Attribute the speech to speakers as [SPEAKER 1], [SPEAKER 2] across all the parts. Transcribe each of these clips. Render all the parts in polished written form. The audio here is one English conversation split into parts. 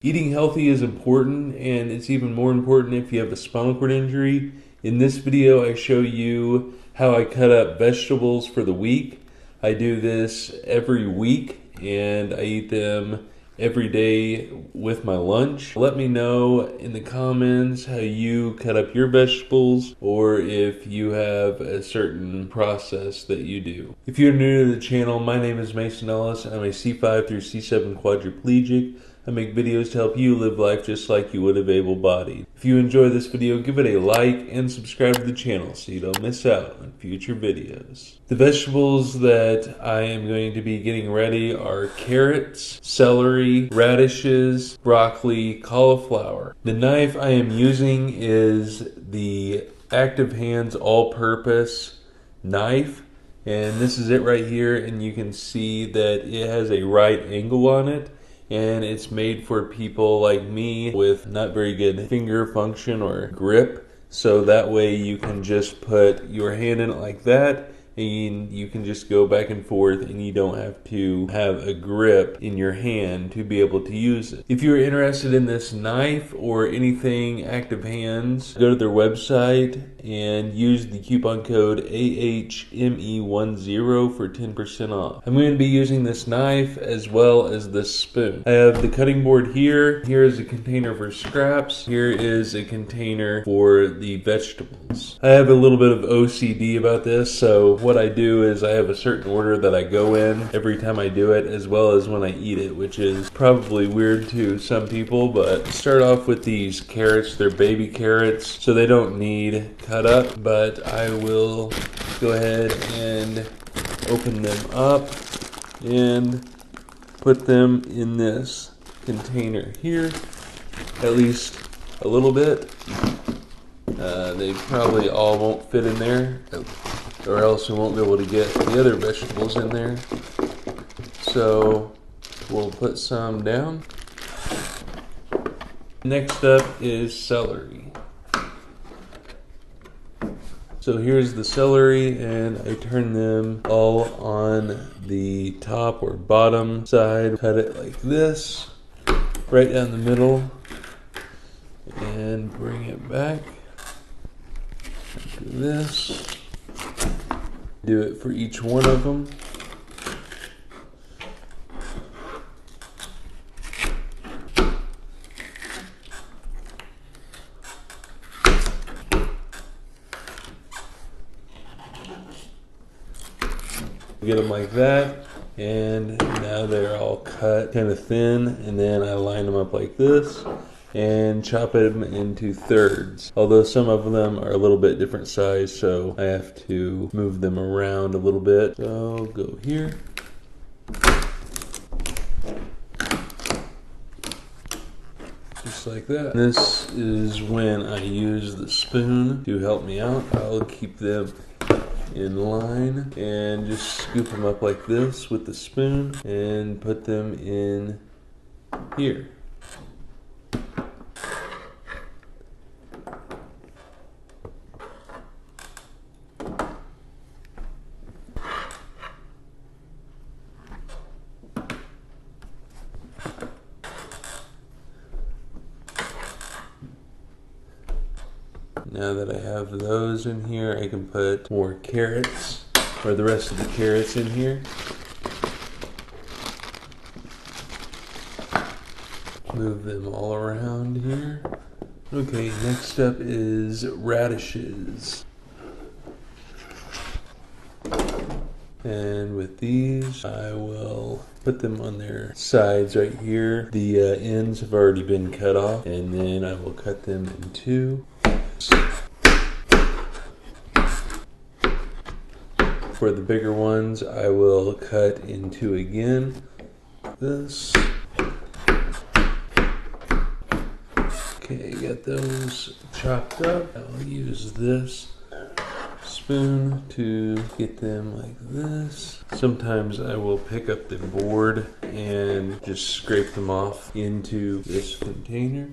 [SPEAKER 1] Eating healthy is important, and it's even more important if you have a spinal cord injury. In this video, I show you how I cut up vegetables for the week. I do this every week, and I eat them every day with my lunch. Let me know in the comments how you cut up your vegetables, or if you have a certain process that you do. If you're new to the channel, my name is Mason Ellis. I'm a C5 through C7 quadriplegic. I make videos to help you live life just like you would if able-bodied. If you enjoy this video, give it a like and subscribe to the channel so you don't miss out on future videos. The vegetables that I am going to be getting ready are carrots, celery, radishes, broccoli, cauliflower. The knife I am using is the Active Hands All-Purpose knife. And this is it right here, and you can see that it has a right angle on it. And it's made for people like me with not very good finger function or grip. So that way you can just put your hand in it like that, and you can just go back and forth, and you don't have to have a grip in your hand to be able to use it. If you're interested in this knife or anything Active Hands, go to their website and use the coupon code AHME10 for 10% off. I'm going to be using this knife as well as this spoon. I have the cutting board here. Here is a container for scraps. Here is a container for the vegetables. I have a little bit of OCD about this, so what I do is I have a certain order that I go in every time I do it, as well as when I eat it, which is probably weird to some people. But start off with these carrots. They're baby carrots, so they don't need cut up, but I will go ahead and open them up and put them in this container here, at least a little bit. They probably all won't fit in there, or else we won't be able to get the other vegetables in there. So we'll put some down. Next up is celery. So here's the celery, and I turn them all on the top or bottom side. Cut it like this, right down the middle, and bring it back. Do this. Do it for each one of them. Get them like that, and now they're all cut kind of thin, and then I line them up like this and chop them into thirds. Although some of them are a little bit different size, so I have to move them around a little bit. So I'll go here. Just like that. This is when I use the spoon to help me out. I'll keep them in line and just scoop them up like this with the spoon and put them in here. Now that I have those in here, I can put more carrots, or the rest of the carrots in here. Move them all around here. Okay, next up is radishes. And with these, I will put them on their sides right here. The ends have already been cut off, and then I will cut them in two. For the bigger ones, I will cut in two again. This. Okay, got those chopped up. I'll use this spoon to get them like this. Sometimes I will pick up the board and just scrape them off into this container.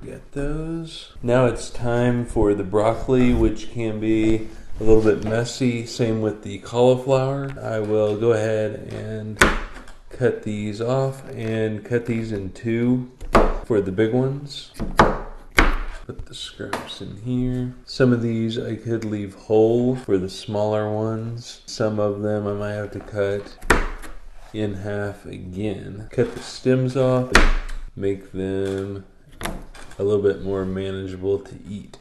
[SPEAKER 1] Got those. Now it's time for the broccoli, which can be a little bit messy. Same with the cauliflower. I will go ahead and cut these off and cut these in two for the big ones. Put the scraps in here. Some of these I could leave whole for the smaller ones. Some of them I might have to cut in half again. Cut the stems off, make them a little bit more manageable to eat.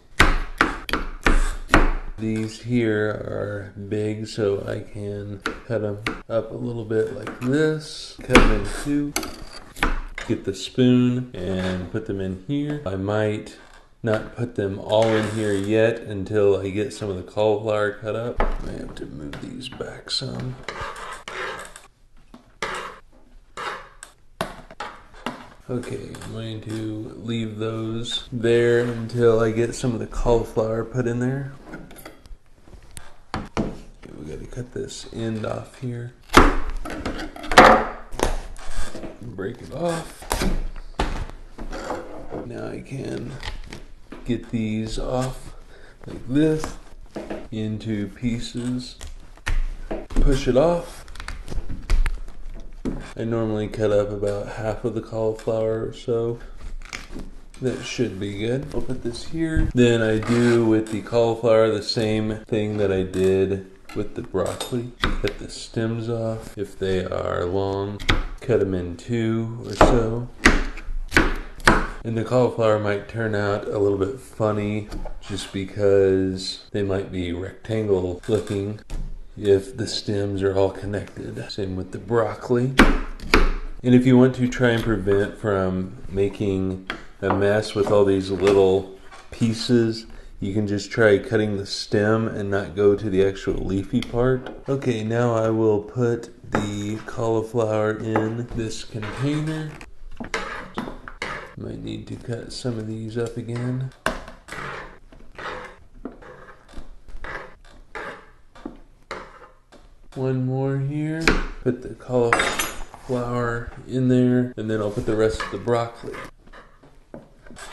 [SPEAKER 1] These here are big, so I can cut them up a little bit like this. Cut them in two. Get the spoon and put them in here. I might not put them all in here yet until I get some of the cauliflower cut up. I have to move these back some. Okay, I'm going to leave those there until I get some of the cauliflower put in there. Okay, we gotta cut this end off here. Break it off. Now I can get these off like this into pieces. Push it off. I normally cut up about half of the cauliflower or so. That should be good. I'll put this here. Then I do with the cauliflower the same thing that I did with the broccoli. Cut the stems off if they are long. Cut them in two or so. And the cauliflower might turn out a little bit funny just because they might be rectangle looking if the stems are all connected. Same with the broccoli. And if you want to try and prevent from making a mess with all these little pieces, you can just try cutting the stem and not go to the actual leafy part. Okay, now I will put the cauliflower in this container. Might need to cut some of these up again. One more here. Put the cauliflower in there, and then I'll put the rest of the broccoli.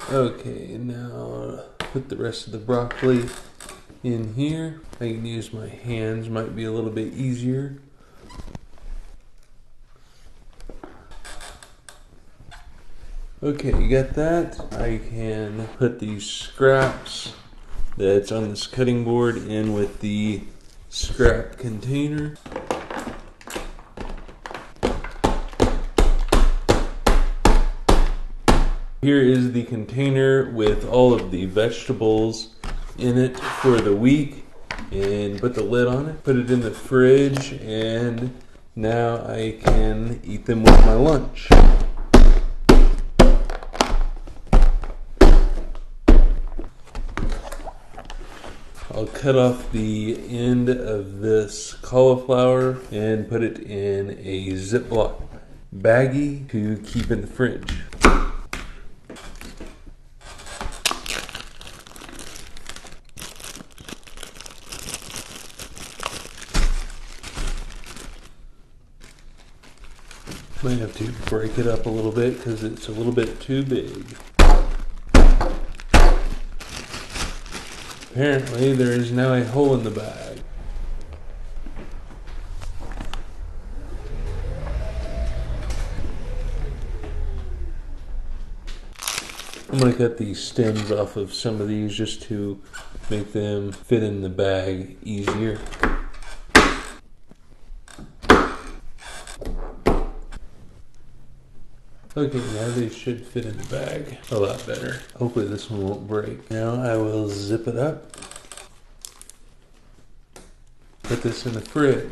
[SPEAKER 1] Okay, now put the rest of the broccoli in here. I can use my hands, might be a little bit easier. Okay, you got that? I can put these scraps that's on this cutting board in with the scrap container. Here is the container with all of the vegetables in it for the week, and put the lid on it, put it in the fridge, and now I can eat them with my lunch. I'll cut off the end of this cauliflower and put it in a Ziploc baggie to keep in the fridge. Might have to break it up a little bit because it's a little bit too big. Apparently, there is now a hole in the bag. I'm going to cut the stems off of some of these just to make them fit in the bag easier. Okay, now they should fit in the bag a lot better. Hopefully this one won't break. Now I will zip it up. Put this in the fridge.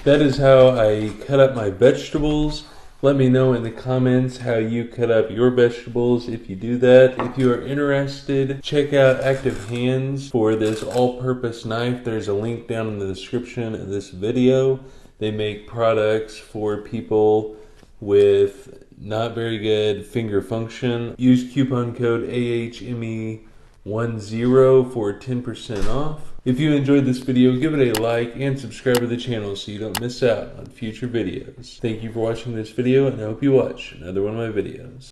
[SPEAKER 1] That is how I cut up my vegetables. Let me know in the comments how you cut up your vegetables if you do that. If you are interested, check out Active Hands for this all-purpose knife. There's a link down in the description of this video. They make products for people with not very good finger function. Use coupon code AHME10 for 10% off. If you enjoyed this video, give it a like and subscribe to the channel so you don't miss out on future videos. Thank you for watching this video, and I hope you watch another one of my videos.